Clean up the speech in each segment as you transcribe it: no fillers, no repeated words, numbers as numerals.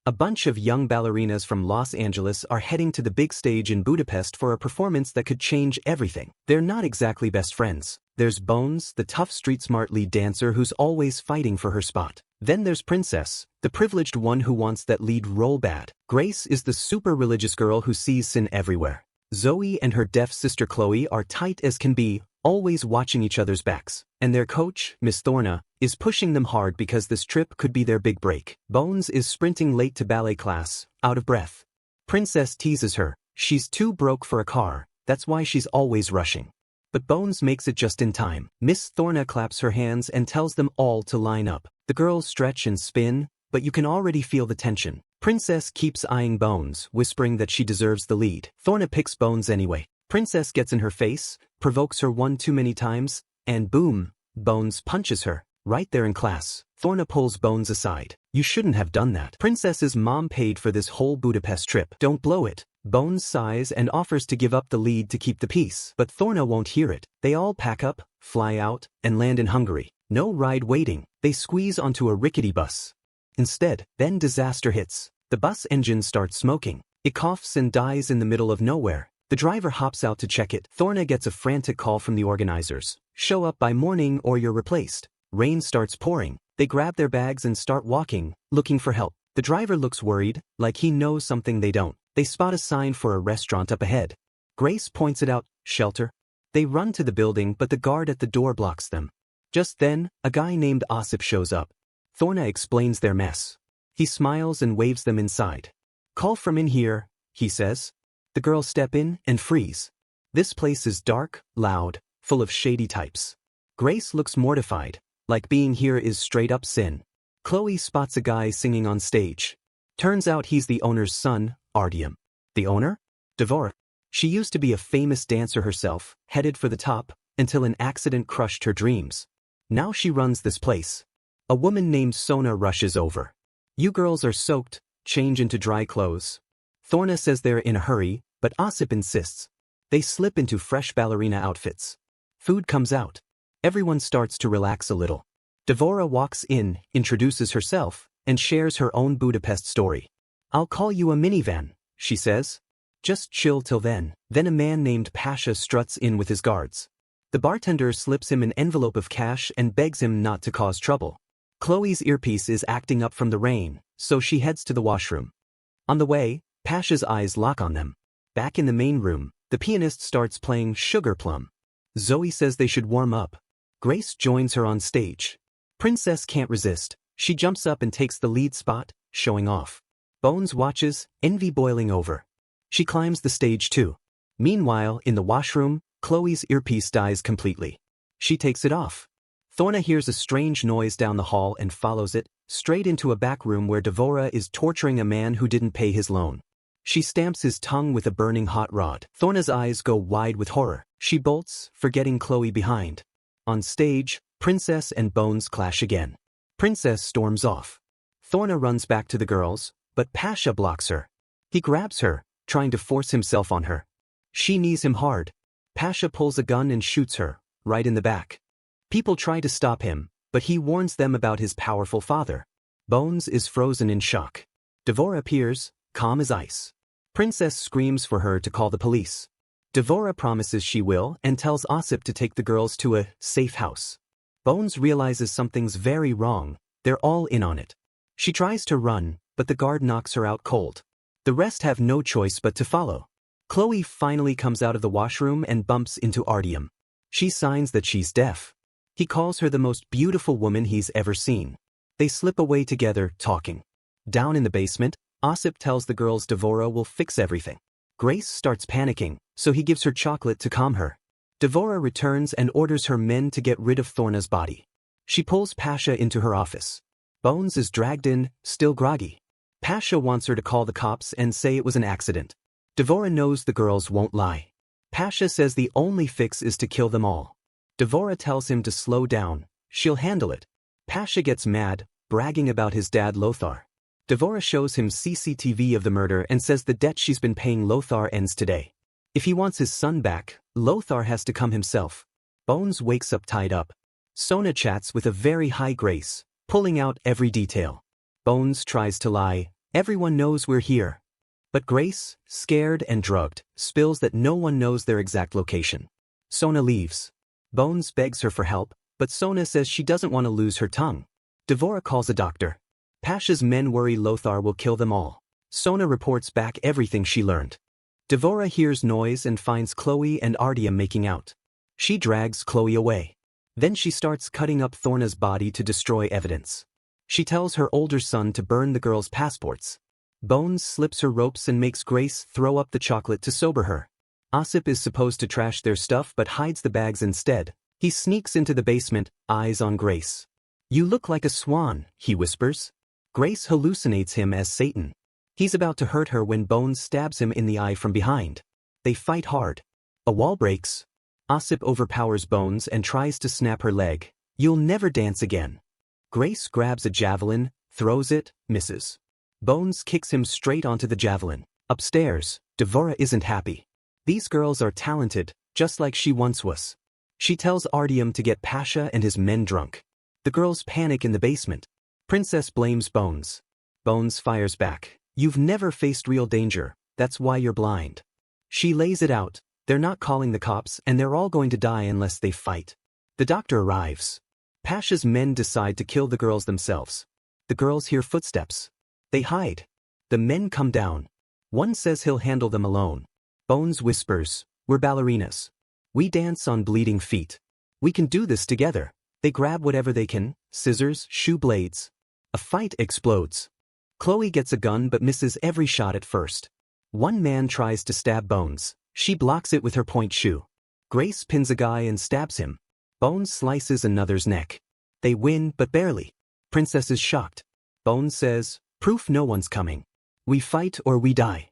A bunch of young ballerinas from Los Angeles are heading to the big stage in Budapest for a performance that could change everything. They're not exactly best friends. There's Bones, the tough street-smart lead dancer who's always fighting for her spot. Then there's Princess, the privileged one who wants that lead role bad. Grace is the super religious girl who sees sin everywhere. Zoe and her deaf sister Chloe are tight as can be, always watching each other's backs. And their coach, Miss Thorna, is pushing them hard because this trip could be their big break. Bones is sprinting late to ballet class, out of breath. Princess teases her. She's too broke for a car, that's why she's always rushing. But Bones makes it just in time. Miss Thorna claps her hands and tells them all to line up. The girls stretch and spin, but you can already feel the tension. Princess keeps eyeing Bones, whispering that she deserves the lead. Thorna picks Bones anyway. Princess gets in her face, provokes her one too many times, and boom, Bones punches her, right there in class. Thorna pulls Bones aside. You shouldn't have done that. Princess's mom paid for this whole Budapest trip. Don't blow it. Bones sighs and offers to give up the lead to keep the peace. But Thorna won't hear it. They all pack up, fly out, and land in Hungary. No ride waiting. They squeeze onto a rickety bus. Instead, then disaster hits. The bus engine starts smoking. It coughs and dies in the middle of nowhere. The driver hops out to check it. Thorna gets a frantic call from the organizers. Show up by morning or you're replaced. Rain starts pouring. They grab their bags and start walking, looking for help. The driver looks worried, like he knows something they don't. They spot a sign for a restaurant up ahead. Grace points it out, shelter. They run to the building but the guard at the door blocks them. Just then, a guy named Osip shows up. Thorna explains their mess. He smiles and waves them inside. Call from in here, he says. The girls step in and freeze. This place is dark, loud, full of shady types. Grace looks mortified, like being here is straight up sin. Chloe spots a guy singing on stage. Turns out he's the owner's son, Artyom. The owner? Dvora. She used to be a famous dancer herself, headed for the top, until an accident crushed her dreams. Now she runs this place. A woman named Sona rushes over. You girls are soaked, change into dry clothes. Thorna says they're in a hurry, but Osip insists. They slip into fresh ballerina outfits. Food comes out. Everyone starts to relax a little. Dvora walks in, introduces herself, and shares her own Budapest story. I'll call you a minivan, she says. Just chill till then. Then a man named Pasha struts in with his guards. The bartender slips him an envelope of cash and begs him not to cause trouble. Chloe's earpiece is acting up from the rain, so she heads to the washroom. On the way, Pasha's eyes lock on them. Back in the main room, the pianist starts playing Sugar Plum. Zoe says they should warm up. Grace joins her on stage. Princess can't resist. She jumps up and takes the lead spot, showing off. Bones watches, envy boiling over. She climbs the stage too. Meanwhile, in the washroom, Chloe's earpiece dies completely. She takes it off. Thorna hears a strange noise down the hall and follows it, straight into a back room where Dvora is torturing a man who didn't pay his loan. She stamps his tongue with a burning hot rod. Thorna's eyes go wide with horror. She bolts, forgetting Chloe behind. On stage, Princess and Bones clash again. Princess storms off. Thorna runs back to the girls, but Pasha blocks her. He grabs her, trying to force himself on her. She knees him hard. Pasha pulls a gun and shoots her, right in the back. People try to stop him, but he warns them about his powerful father. Bones is frozen in shock. Dvora appears, calm as ice. Princess screams for her to call the police. Dvora promises she will and tells Osip to take the girls to a safe house. Bones realizes something's very wrong. They're all in on it. She tries to run, but the guard knocks her out cold. The rest have no choice but to follow. Chloe finally comes out of the washroom and bumps into Artyom. She signs that she's deaf. He calls her the most beautiful woman he's ever seen. They slip away together, talking. Down in the basement, Osip tells the girls Dvora will fix everything. Grace starts panicking, so he gives her chocolate to calm her. Dvora returns and orders her men to get rid of Thorna's body. She pulls Pasha into her office. Bones is dragged in, still groggy. Pasha wants her to call the cops and say it was an accident. Dvora knows the girls won't lie. Pasha says the only fix is to kill them all. Dvora tells him to slow down, she'll handle it. Pasha gets mad, bragging about his dad Lothar. Dvora shows him CCTV of the murder and says the debt she's been paying Lothar ends today. If he wants his son back, Lothar has to come himself. Bones wakes up tied up. Sona chats with a very high grace, pulling out every detail. Bones tries to lie, Everyone knows we're here. But Grace, scared and drugged, spills that no one knows their exact location. Sona leaves. Bones begs her for help, but Sona says she doesn't want to lose her tongue. Devora calls a doctor. Pasha's men worry Lothar will kill them all. Sona reports back everything she learned. Devora hears noise and finds Chloe and Artyom making out. She drags Chloe away. Then she starts cutting up Thorna's body to destroy evidence. She tells her older son to burn the girls' passports. Bones slips her ropes and makes Grace throw up the chocolate to sober her. Osip is supposed to trash their stuff but hides the bags instead. He sneaks into the basement, eyes on Grace. "You look like a swan," he whispers. Grace hallucinates him as Satan. He's about to hurt her when Bones stabs him in the eye from behind. They fight hard. A wall breaks. Osip overpowers Bones and tries to snap her leg. "You'll never dance again." Grace grabs a javelin, throws it, misses. Bones kicks him straight onto the javelin. Upstairs, Devora isn't happy. These girls are talented, just like she once was. She tells Artyom to get Pasha and his men drunk. The girls panic in the basement. Princess blames Bones. Bones fires back. "You've never faced real danger, that's why you're blind." She lays it out. They're not calling the cops and they're all going to die unless they fight. The doctor arrives. Pasha's men decide to kill the girls themselves. The girls hear footsteps. They hide. The men come down. One says he'll handle them alone. Bones whispers, "We're ballerinas. We dance on bleeding feet. We can do this together." They grab whatever they can, scissors, shoe blades. A fight explodes. Chloe gets a gun but misses every shot at first. One man tries to stab Bones. She blocks it with her point shoe. Grace pins a guy and stabs him. Bones slices another's neck. They win, but barely. Princess is shocked. Bones says, "Proof no one's coming. We fight or we die."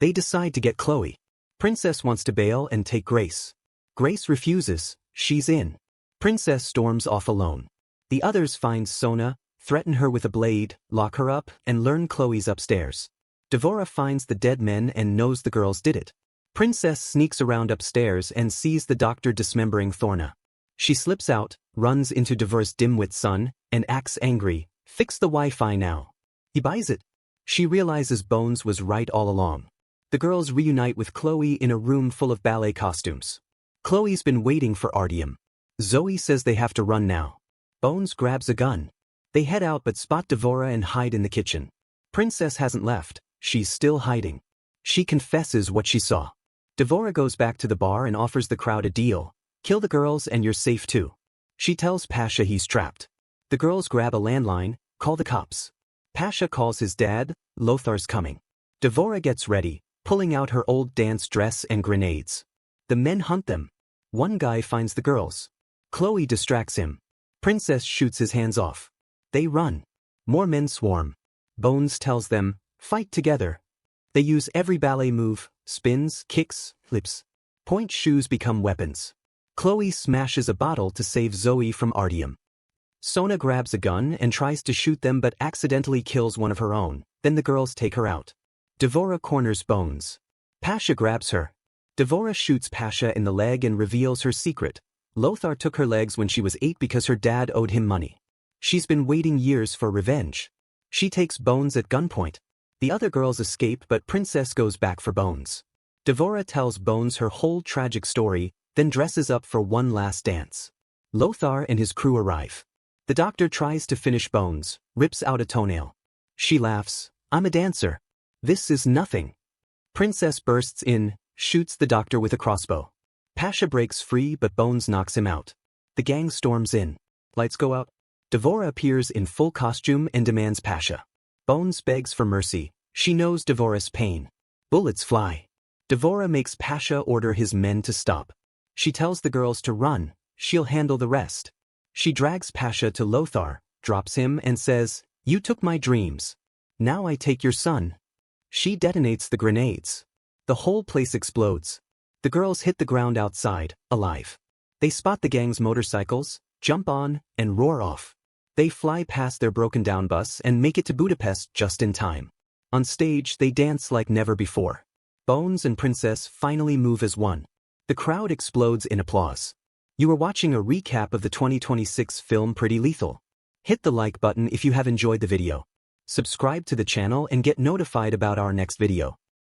They decide to get Chloe. Princess wants to bail and take Grace. Grace refuses. She's in. Princess storms off alone. The others find Sona, threaten her with a blade, lock her up, and learn Chloe's upstairs. Devora finds the dead men and knows the girls did it. Princess sneaks around upstairs and sees the doctor dismembering Thorna. She slips out, runs into Devora's dimwit son, and acts angry. "Fix the Wi-Fi now." He buys it. She realizes Bones was right all along. The girls reunite with Chloe in a room full of ballet costumes. Chloe's been waiting for Artyom. Zoe says they have to run now. Bones grabs a gun. They head out but spot Devora and hide in the kitchen. Princess hasn't left. She's still hiding. She confesses what she saw. Devora goes back to the bar and offers the crowd a deal. "Kill the girls and you're safe too." She tells Pasha he's trapped. The girls grab a landline, call the cops. Pasha calls his dad. Lothar's coming. Devora gets ready, pulling out her old dance dress and grenades. The men hunt them. One guy finds the girls. Chloe distracts him. Princess shoots his hands off. They run. More men swarm. Bones tells them, "Fight together." They use every ballet move, spins, kicks, flips. Point shoes become weapons. Chloe smashes a bottle to save Zoe from Artyom. Sona grabs a gun and tries to shoot them but accidentally kills one of her own. Then the girls take her out. Devora corners Bones. Pasha grabs her. Devora shoots Pasha in the leg and reveals her secret. Lothar took her legs when she was 8 because her dad owed him money. She's been waiting years for revenge. She takes Bones at gunpoint. The other girls escape but Princess goes back for Bones. Devora tells Bones her whole tragic story, then dresses up for one last dance. Lothar and his crew arrive. The doctor tries to finish Bones, rips out a toenail. She laughs, "I'm a dancer. This is nothing." Princess bursts in, shoots the doctor with a crossbow. Pasha breaks free but Bones knocks him out. The gang storms in. Lights go out. Devora appears in full costume and demands Pasha. Bones begs for mercy. She knows Devora's pain. Bullets fly. Devora makes Pasha order his men to stop. She tells the girls to run. She'll handle the rest. She drags Pasha to Lothar, drops him and says, "You took my dreams. Now I take your son." She detonates the grenades. The whole place explodes. The girls hit the ground outside, alive. They spot the gang's motorcycles, jump on, and roar off. They fly past their broken-down bus and make it to Budapest just in time. On stage, they dance like never before. Bones and Princess finally move as one. The crowd explodes in applause. You are watching a recap of the 2026 film Pretty Lethal. Hit the like button if you have enjoyed the video. Subscribe to the channel and get notified about our next video.